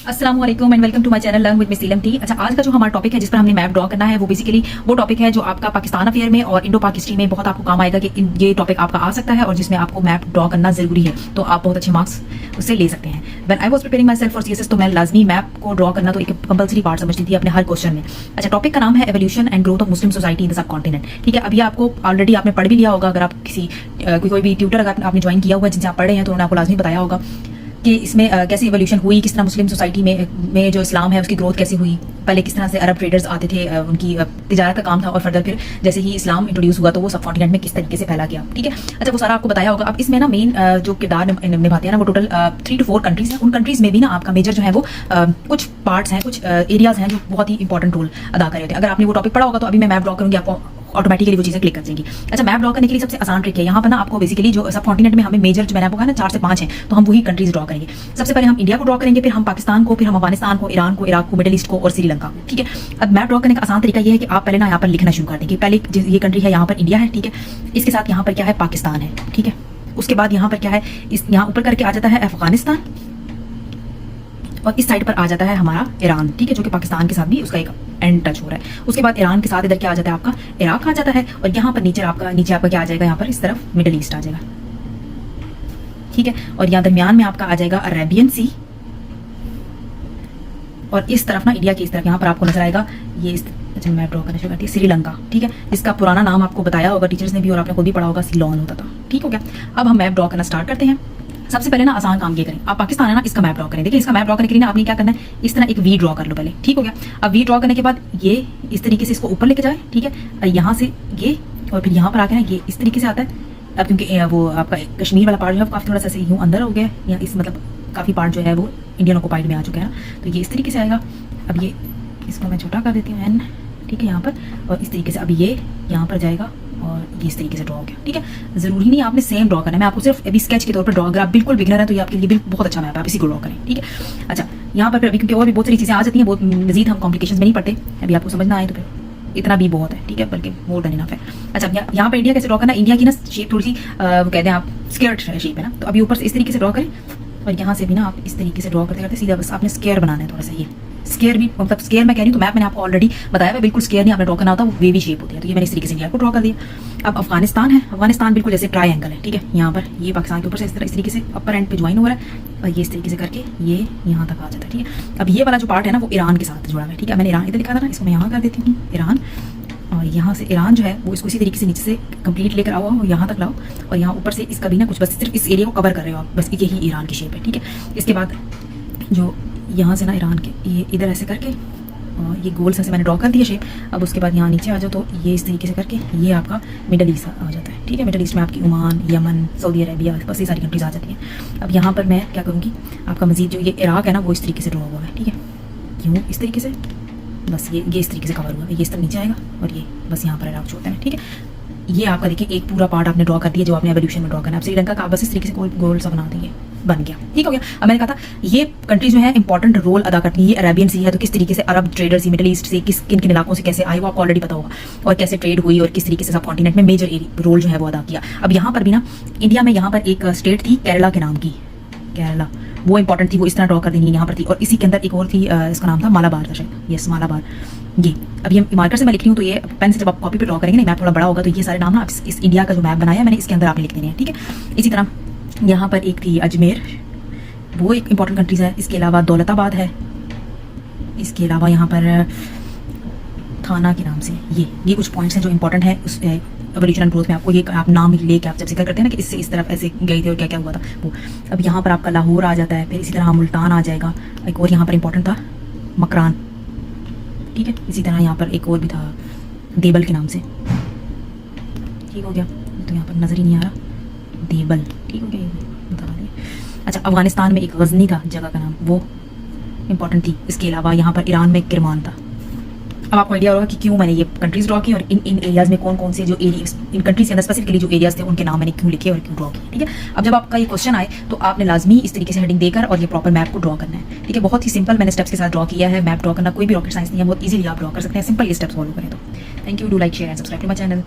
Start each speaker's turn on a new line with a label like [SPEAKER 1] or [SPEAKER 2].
[SPEAKER 1] अस्सलाम वालेकुम and welcome to my channel learn with miss Seelam T. अच्छा, आज का जो हमारा टॉपिक है जिस पर हमने मैप ड्रॉ करना है वो बेसिकली वो टॉपिक है जो आपका पाकिस्तान अफेयर में और इंडो पाक हिस्ट्री में बहुत आपको काम आएगा कि ये टॉपिक आपका आ सकता है और जिसमें आपको मैप ड्रॉ करना जरूरी है, तो आप बहुत अच्छे मार्क्स उससे ले सकते हैं। When I was preparing my self for CSS तो मैं लाजमी मैप को ड्रॉ करना तो एक कंपलसरी पार्ट समझती थी अपने हर क्वेश्चन में। अच्छा, टॉपिक का नाम है evolution and growth of Muslim society in the sub continent. ठीक है, अभी आपको ऑलरेडी आपने पढ़ भी लिया होगा, अगर आप किसी कोई भी ट्यूटर अगर आपने ज्वाइन किया हुआ है जिनसे आप पढ़ रहे हैं तो उन्होंने आपको लाजमी बताया होगा कि इसमें कैसी एवोल्यूशन हुई, किस तरह मुस्लिम सोसाइटी में जो इस्लाम है उसकी ग्रोथ कैसी हुई। पहले किस तरह से अरब ट्रेडर्स आते थे, उनकी तिजारत का काम था, और फर्दर फिर जैसे ही इस्लाम इंट्रोड्यूस हुआ तो वो सब कॉन्टिनेंट में किस तरीके से फैला गया। ठीक है, अच्छा वो सारा आपको बताया होगा। अब इसमें ना मेन जो किरदार निभाते हैं ना वो टोटल 3 to 4 कंट्रीज हैं। उन कंट्रीज में भी ना आपका मेजर जो है वो कुछ पार्ट्स हैं, कुछ एरियाज हैं जो बहुत ही इंपॉर्टेंट रोल अदा कर रहे थे। अगर आपने वो टॉपिक पढ़ा होगा तो अभी मैं मैप ड्रॉ करूंगी, आपको ऑटोमेटिकली वो चीजें क्लिक कर जाएंगी। अच्छा, मैप ड्रॉ करने के लिए सबसे आसान ट्रिक है यहाँ पर ना आपको बेसिकली जो सब कॉन्टिनेंट में हमें मेजर जो मैंने आपको कहा ना 4 से 5 हैं, तो हम वही कंट्रीज ड्रॉ करेंगे। सबसे पहले हम इंडिया को ड्रॉ करेंगे, फिर हम पाकिस्तान को, फिर हम अफगानिस्तान को, ईरान को, इराक को, मिडिल ईस्ट को और श्रीलंका को। ठीक है, अब मैप ड्रॉ करने का आसान तरीका ये है कि आप पहले ना यहाँ पर लिखना शुरू कर देंगे। पहले ये कंट्री है यहाँ पर इंडिया है, ठीक है, इसके साथ यहाँ पर क्या है पाकिस्तान है, ठीक है, उसके बाद यहाँ पर क्या है, इस यहाँ ऊपर करके आ जाता है अफगानिस्तान और इस साइड पर आ जाता है हमारा ईरान, ठीक है, जो कि पाकिस्तान के साथ भी उसका एक एंड टच हो रहा है। उसके बाद ईरान के साथ इधर क्या आ जाता है आपका इराक आ जाता है, और यहाँ पर नीचे आपका क्या आ जाएगा, यहाँ पर इस तरफ मिडिल ईस्ट आ जाएगा। ठीक है, और यहाँ दरमियान में आपका आ जाएगा अरेबियन सी, और इस तरफ ना इंडिया की इस तरफ यहाँ पर आपको नजर आएगा ये अच्छा मैप ड्रॉ करना शुरू करती है श्रीलंका। ठीक है, जिसका पुराना नाम आपको बताया होगा टीचर्स ने भी और आपने खुद भी पढ़ा होगा, सीलोन होता था। ठीक हो गया, अब हम मैप ड्रॉ करना स्टार्ट करते हैं। सबसे पहले ना आसान काम ये करें, आप पाकिस्तान है ना इसका मैप ड्रॉ करें। देखिए, इसका मैप ड्रॉ करने के लिए ना आपने क्या करना है, इस तरह एक वी ड्रॉ कर लो पहले। ठीक हो गया, अब वी ड्रॉ करने के बाद ये इस तरीके से इसको ऊपर लेके जाए। ठीक है, यहाँ से ये और फिर यहाँ पर आके ना ये इस तरीके से आता है। अब क्योंकि वो आपका कश्मीर वाला पार्ट जो है काफी थोड़ा सा यूं अंदर हो गया, या इस मतलब काफी पार्ट जो है वो इंडियन ऑक्युपाइड में आ चुका है ना, तो ये इस तरीके से आएगा। अब ये इसको मैं छोटा कर देती हूँ एन, ठीक है, यहाँ पर, और इस तरीके से अब ये यहाँ पर जाएगा और ये इस तरीके से ड्रॉ हो गया। ठीक है, जरूरी नहीं आपने सेम ड्रॉ करना है, मैं आपको सिर्फ अभी स्केच के तौर पर ड्रॉ, अगर आप बिल्कुल बिगनर है तो ये आपके लिए बिल्कुल बहुत अच्छा मैप है, आप इसी को ड्रॉ करें। ठीक है, अच्छा यहाँ पर फिर अभी क्योंकि और भी बहुत सारी चीजें आ जाती हैं, बहुत मजीद हम कॉम्प्लिकेशन में नहीं पढ़ते, अभी आपको समझना आए तो फिर इतना भी बहुत है। ठीक है, बल्कि मोर देन इनफ है। अच्छा, यहाँ पर इंडिया कैसे ड्रॉ करना, इंडिया की ना शेप थोड़ी सी वो कहते हैं आप स्क्वायर शेप है ना, तो अभी ऊपर से इस तरीके से ड्रॉ करें और यहाँ से भी ना आप इस तरीके से ड्रॉ करते करते सीधा बस आपने स्क्वायर बनाना है। थोड़ा सा ये स्क्वायर भी मतलब स्क्वायर मैं कह रही हूँ तो मैप मैंने आपको ऑलरेडी बताया है, बिल्कुल स्क्वायर नहीं आपने ड्रॉ करना होता, वो वेवी शेप होती है। तो ये मैंने इस तरीके से इंडिया को ड्रॉ कर दिया। अब अफगानिस्तान है, अफगानिस्तान बिल्कुल जैसे ट्रायंगल है। ठीक है, यहाँ पर ये पाकिस्तान के ऊपर से इस तरीके से अपर एंड पे ज्वाइन हो रहा है और ये इस तरीके से करके ये यहाँ तक आ जाता है। ठीक है, अब ये वाला जो पार्ट है ना वो ईरान के साथ जुड़ा हुआ है। ठीक है, मैंने ईरान इधर लिखा था ना, इसको मैं यहाँ कर देती हूँ ईरान, और यहाँ से ईरान जो है वो इसको इसी तरीके से नीचे से कंप्लीट लेकर आओ और यहाँ तक लाओ, और यहाँ ऊपर से इसका भी ना कुछ बस सिर्फ इस एरिया को कवर कर रहे हो आप, बस यही ईरान की शेप है। ठीक है, इसके बाद जो यहाँ से ना ईरान के ये इधर ऐसे करके और ये गोल से मैंने ड्रॉ कर दिया शेप। अब उसके बाद यहाँ नीचे आ जाओ तो ये इस तरीके से करके ये आपका मिडल ईस्ट आ जाता है। ठीक है, मिडल ईस्ट में आपकी ओमान, यमन, सऊदी अरेबिया, बस ये सारी कंट्रीज आ जाती हैं। अब यहाँ पर मैं क्या करूँगी, आपका मजीद जो ये इराक है ना वो इस तरीके से ड्रॉ हुआ है। ठीक है, यूँ इस तरीके से बस ये इस तरीके से कवर हुआ है, ये इस तरह नीचे आएगा और ये बस यहाँ पर इराक छोड़ता है। ठीक है, ये आपका देखिए एक पूरा पार्ट आपने ड्रॉ कर दिया जो आपने एवोल्यूशन में ड्रॉ करना है। आप श्रीलंका का बस इस तरीके से कोई गोल सा बना देंगे, बन गया। ठीक हो गया, अब मैंने कहा था ये कंट्री जो है इंपॉर्टेंट रोल अदा करती है। ये अरेबियन सी है तो किस तरीके से अरब ट्रेडर्स मिडिल ईस्ट से किन किन इलाकों से कैसे आए वो आपको ऑलरेडी पता होगा, और कैसे ट्रेड हुई और किस तरीके से सब कॉन्टिनेंट में मेजर रोल जो है वो अदा किया। अब यहाँ पर भी ना इंडिया में यहाँ पर एक स्टेट थी केरला के नाम की, केरला वो इंपॉर्टेंट थी, वो इस तरह ड्रॉ कर देनी यहाँ पर थी, और इसी के अंदर एक और थी, इसका नाम था मालाबार था शायद, यस मालाबार। ये अब ये मार्कर से मैं लिख रही हूँ, तो ये पेन से जब आप कॉपी पे ड्रॉ करेंगे ना मैप थोड़ा बड़ा होगा, तो ये सारे नाम ना इस इंडिया का जो मैप बनाया है मैंने इसके अंदर आपने लिख देने हैं। ठीक है, इसी तरह यहाँ पर एक थी अजमेर, वो एक इंपॉर्टेंट कंट्रीज है। इसके अलावा दौलताबाद है, इसके अलावा यहाँ पर थाना के नाम से ये कुछ पॉइंट्स हैं जो इंपॉर्टेंट है उस एवोल्यूशन ग्रोथ में। आपको ये आप नाम लेके आप जब जिक्र करते हैं ना कि इससे इस तरफ ऐसे गई थी और क्या क्या हुआ था वो। अब यहाँ पर आपका लाहौर आ जाता है, फिर इसी तरह मुल्तान आ जाएगा, एक और यहाँ पर इंपॉर्टेंट था मकरान। ठीक है, इसी तरह यहाँ पर एक और भी था देबल के नाम से। ठीक हो गया, तो यहाँ पर नजर ही नहीं आ रहा, देबल। ठीक हो गया, ये बता दिया। अच्छा, अफगानिस्तान में एक गजनी था जगह का नाम, वो इंपॉर्टेंट थी। इसके अलावा यहाँ पर ईरान में किरमान था। अब आपको आइडिया होगा कि क्यों मैंने ये कंट्रीज ड्रॉ की और इन एरियाज में कौन कौन से जो एरियाज इन कंट्रीज के अंदर स्पेसिफिकली जो एरियाज थे उनके नाम मैंने क्यों लिखे और क्यों ड्रॉ किए। ठीक है, अब जब आपका ये क्वेश्चन आए तो आपने लाजमी इस तरीके से हेडिंग देकर और ये प्रॉपर मैप को ड्रॉ करना है। ठीक है, बहुत ही सिंपल मैंने स्टेप्स के साथ ड्रॉ किया है। मैप ड्रॉ करना कोई भी रॉकेट साइंस नहीं है, बहुत ईजिली आप ड्रॉ कर सकते हैं, सिंपल ये स्टेप्स फॉलो करें तो। Thank you, do like share and subscribe to my channel.